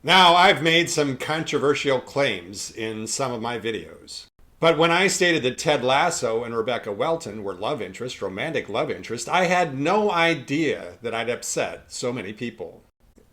Now, I've made some controversial claims in some of my videos. But when I stated that Ted Lasso and Rebecca Welton were love interest, romantic love interest, I had no idea that I'd upset so many people.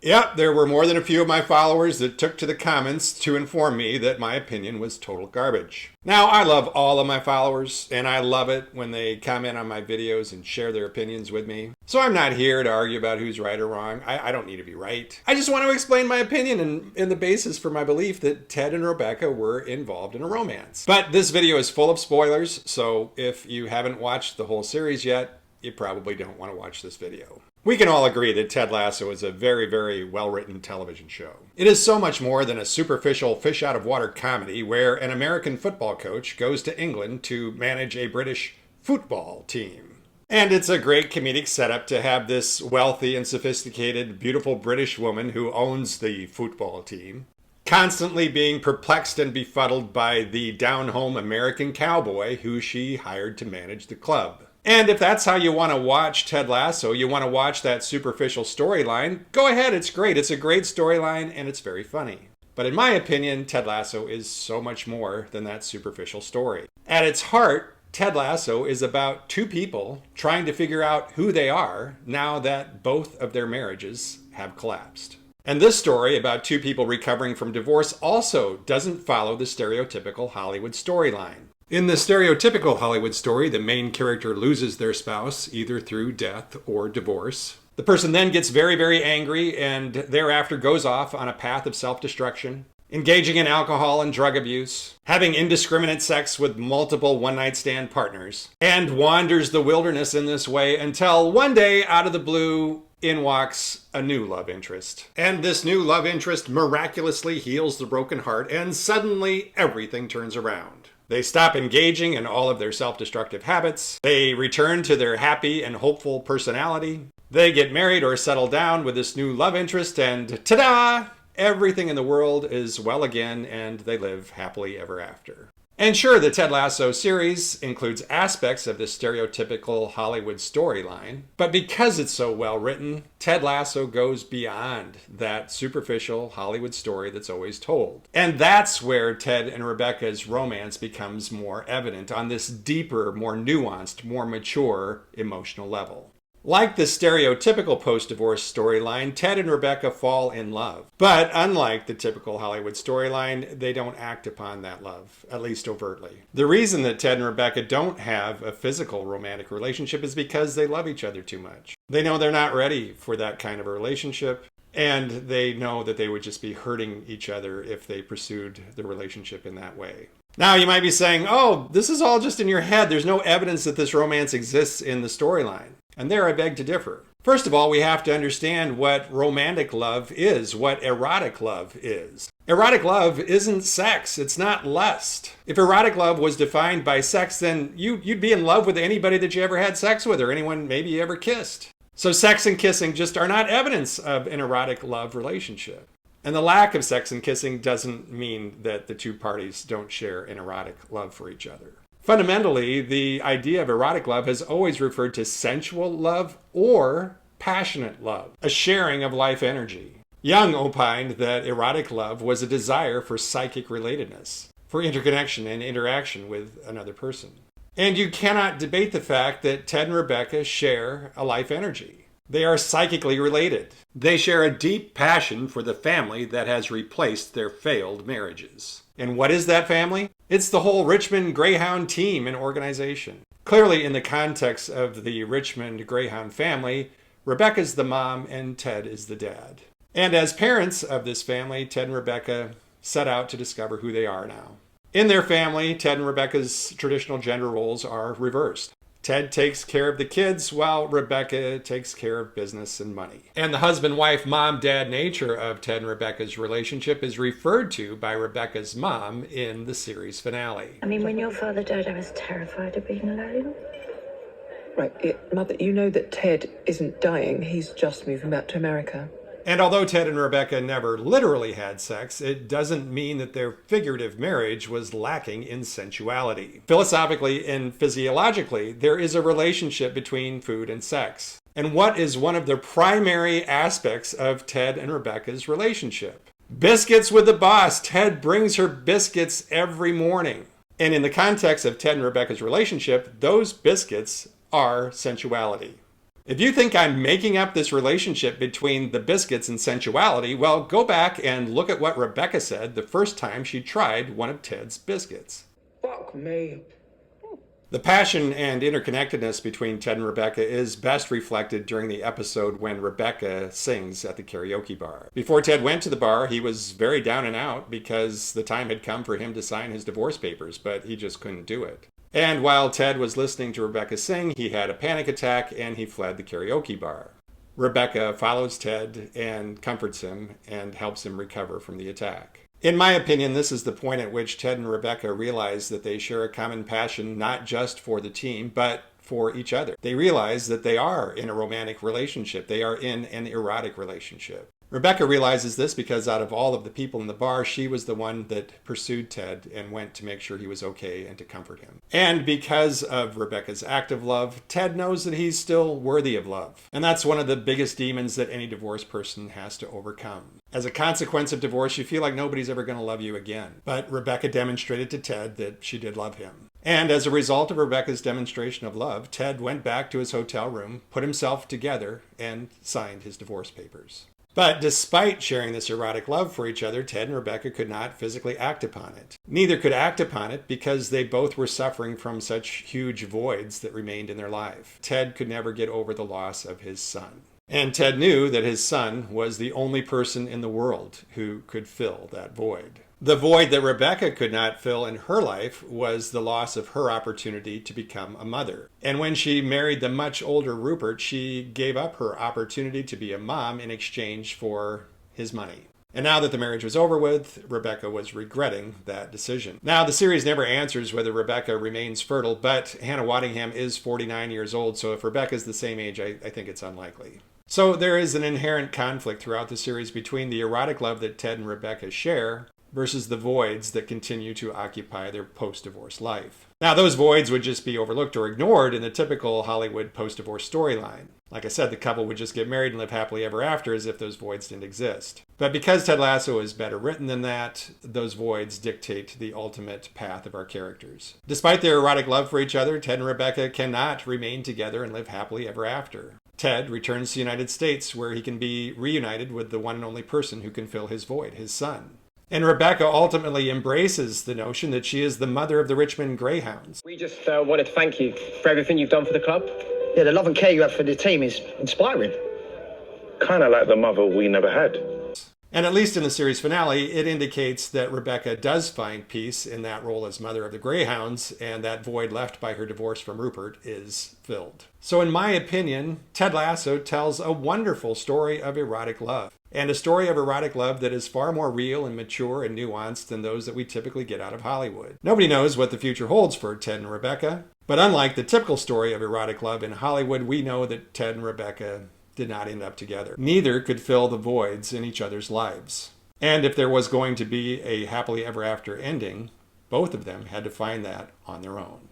Yep, there were more than a few of my followers that took to the comments to inform me that my opinion was total garbage. Now, I love all of my followers, and I love it when they comment on my videos and share their opinions with me. So I'm not here to argue about who's right or wrong. I don't need to be right. I just want to explain my opinion and the basis for my belief that Ted and Rebecca were involved in a romance. But this video is full of spoilers, so if you haven't watched the whole series yet, you probably don't want to watch this video. We can all agree that Ted Lasso is a very, very well-written television show. It is so much more than a superficial fish-out-of-water comedy where an American football coach goes to England to manage a British football team. And it's a great comedic setup to have this wealthy and sophisticated, beautiful British woman who owns the football team constantly being perplexed and befuddled by the down-home American cowboy who she hired to manage the club. And if that's how you want to watch Ted Lasso, you want to watch that superficial storyline, go ahead, it's great. It's a great storyline and it's very funny. But in my opinion, Ted Lasso is so much more than that superficial story. At its heart, Ted Lasso is about two people trying to figure out who they are now that both of their marriages have collapsed. And this story about two people recovering from divorce also doesn't follow the stereotypical Hollywood storyline. In the stereotypical Hollywood story, the main character loses their spouse either through death or divorce. The person then gets very, very angry and thereafter goes off on a path of self-destruction, engaging in alcohol and drug abuse, having indiscriminate sex with multiple one-night stand partners, and wanders the wilderness in this way until one day, out of the blue, in walks a new love interest. And this new love interest miraculously heals the broken heart, and suddenly everything turns around. They stop engaging in all of their self-destructive habits. They return to their happy and hopeful personality. They get married or settle down with this new love interest, and ta-da! Everything in the world is well again, and they live happily ever after. And sure, the Ted Lasso series includes aspects of this stereotypical Hollywood storyline, but because it's so well written, Ted Lasso goes beyond that superficial Hollywood story that's always told. And that's where Ted and Rebecca's romance becomes more evident on this deeper, more nuanced, more mature emotional level. Like the stereotypical post-divorce storyline, Ted and Rebecca fall in love. But unlike the typical Hollywood storyline, they don't act upon that love, at least overtly. The reason that Ted and Rebecca don't have a physical romantic relationship is because they love each other too much. They know they're not ready for that kind of a relationship, and they know that they would just be hurting each other if they pursued the relationship in that way. Now, you might be saying, oh, this is all just in your head. There's no evidence that this romance exists in the storyline. And there I beg to differ. First of all, we have to understand what romantic love is, what erotic love is. Erotic love isn't sex. It's not lust. If erotic love was defined by sex, then you'd be in love with anybody that you ever had sex with or anyone maybe you ever kissed. So sex and kissing just are not evidence of an erotic love relationship. And the lack of sex and kissing doesn't mean that the two parties don't share an erotic love for each other. Fundamentally, the idea of erotic love has always referred to sensual love or passionate love, a sharing of life energy. Jung opined that erotic love was a desire for psychic relatedness, for interconnection and interaction with another person. And you cannot debate the fact that Ted and Rebecca share a life energy. They are psychically related. They share a deep passion for the family that has replaced their failed marriages. And what is that family? It's the whole Richmond Greyhound team and organization. Clearly, in the context of the Richmond Greyhound family, Rebecca's the mom and Ted is the dad. And as parents of this family, Ted and Rebecca set out to discover who they are now. In their family, Ted and Rebecca's traditional gender roles are reversed. Ted takes care of the kids while Rebecca takes care of business and money. And the husband-wife, mom-dad nature of Ted and Rebecca's relationship is referred to by Rebecca's mom in the series finale. I mean, when your father died, I was terrified of being alone. Right, Mother, you know that Ted isn't dying. He's just moving back to America. And although Ted and Rebecca never literally had sex, it doesn't mean that their figurative marriage was lacking in sensuality. Philosophically and physiologically, there is a relationship between food and sex. And what is one of the primary aspects of Ted and Rebecca's relationship? Biscuits with the boss. Ted brings her biscuits every morning. And in the context of Ted and Rebecca's relationship, those biscuits are sensuality. If you think I'm making up this relationship between the biscuits and sensuality, well, go back and look at what Rebecca said the first time she tried one of Ted's biscuits. Fuck me. The passion and interconnectedness between Ted and Rebecca is best reflected during the episode when Rebecca sings at the karaoke bar. Before Ted went to the bar, he was very down and out because the time had come for him to sign his divorce papers, but he just couldn't do it. And while Ted was listening to Rebecca sing, he had a panic attack and he fled the karaoke bar. Rebecca follows Ted and comforts him and helps him recover from the attack. In my opinion, this is the point at which Ted and Rebecca realize that they share a common passion not just for the team, but for each other. They realize that they are in a romantic relationship. They are in an erotic relationship. Rebecca realizes this because out of all of the people in the bar, she was the one that pursued Ted and went to make sure he was okay and to comfort him. And because of Rebecca's act of love, Ted knows that he's still worthy of love. And that's one of the biggest demons that any divorced person has to overcome. As a consequence of divorce, you feel like nobody's ever going to love you again. But Rebecca demonstrated to Ted that she did love him. And as a result of Rebecca's demonstration of love, Ted went back to his hotel room, put himself together, and signed his divorce papers. But despite sharing this erotic love for each other, Ted and Rebecca could not physically act upon it. Neither could act upon it because they both were suffering from such huge voids that remained in their life. Ted could never get over the loss of his son. And Ted knew that his son was the only person in the world who could fill that void. The void that Rebecca could not fill in her life was the loss of her opportunity to become a mother. And when she married the much older Rupert, she gave up her opportunity to be a mom in exchange for his money. And now that the marriage was over with, Rebecca was regretting that decision. Now, the series never answers whether Rebecca remains fertile, but Hannah Waddingham is 49 years old, so if Rebecca's the same age, I think it's unlikely. So there is an inherent conflict throughout the series between the erotic love that Ted and Rebecca share versus the voids that continue to occupy their post-divorce life. Now, those voids would just be overlooked or ignored in the typical Hollywood post-divorce storyline. Like I said, the couple would just get married and live happily ever after as if those voids didn't exist. But because Ted Lasso is better written than that, those voids dictate the ultimate path of our characters. Despite their erotic love for each other, Ted and Rebecca cannot remain together and live happily ever after. Ted returns to the United States where he can be reunited with the one and only person who can fill his void, his son. And Rebecca ultimately embraces the notion that she is the mother of the Richmond Greyhounds. We just wanted to thank you for everything you've done for the club. Yeah, the love and care you have for the team is inspiring. Kind of like the mother we never had. And at least in the series finale, it indicates that Rebecca does find peace in that role as mother of the Greyhounds, and that void left by her divorce from Rupert is filled. So in my opinion, Ted Lasso tells a wonderful story of erotic love. And a story of erotic love that is far more real and mature and nuanced than those that we typically get out of Hollywood. Nobody knows what the future holds for Ted and Rebecca, but unlike the typical story of erotic love in Hollywood, we know that Ted and Rebecca did not end up together. Neither could fill the voids in each other's lives. And if there was going to be a happily ever after ending, both of them had to find that on their own.